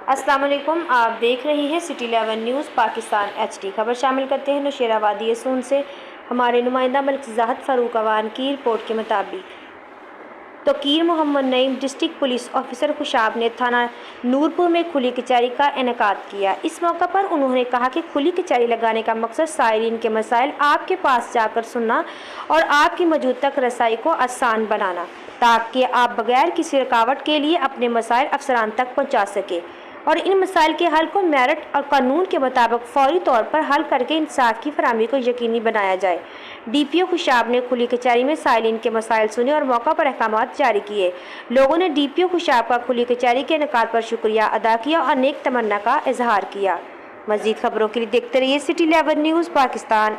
अस्सलाम वालेकुम, आप देख रही हैं सिटी 11 न्यूज़ पाकिस्तान HD। खबर शामिल करते हैं नौशेराबादी सून से। हमारे नुमाइंदा मलिक ज़ाहद फ़ारूक अवान की रिपोर्ट के मुताबिक Tauqeer Mohammad Naeem district police officer Khushab ने थाना नूरपुर में खुली कचहरी का इनेकाद किया। इस मौका पर उन्होंने कहा कि खुली कचहरी लगाने का मकसद साइलिन के मसाइल आपके पास जाकर सुनना और आपकी मौजूद तक रसाई को आसान बनाना, ताकि आप बगैर किसी रुकावट के लिए अपने मसाइल अफसरान तक पहुँचा सके और इन मसाइल के हल को मेरिट और कानून के मुताबिक फौरी तौर पर हल करके इंसाफ की फराहमी को यकीनी बनाया जाए। DPO खुशाब ने खुली कचहरी में साइलिन के मसाइल सुने और मौका पर अहकामात जारी किए। लोगों ने DPO खुशाब का खुली कचहरी के इनेकाद पर शुक्रिया अदा किया और नेक तमन्ना का इजहार किया। मज़ीद खबरों के लिए देखते रहिए सिटी 11 न्यूज़ पाकिस्तान।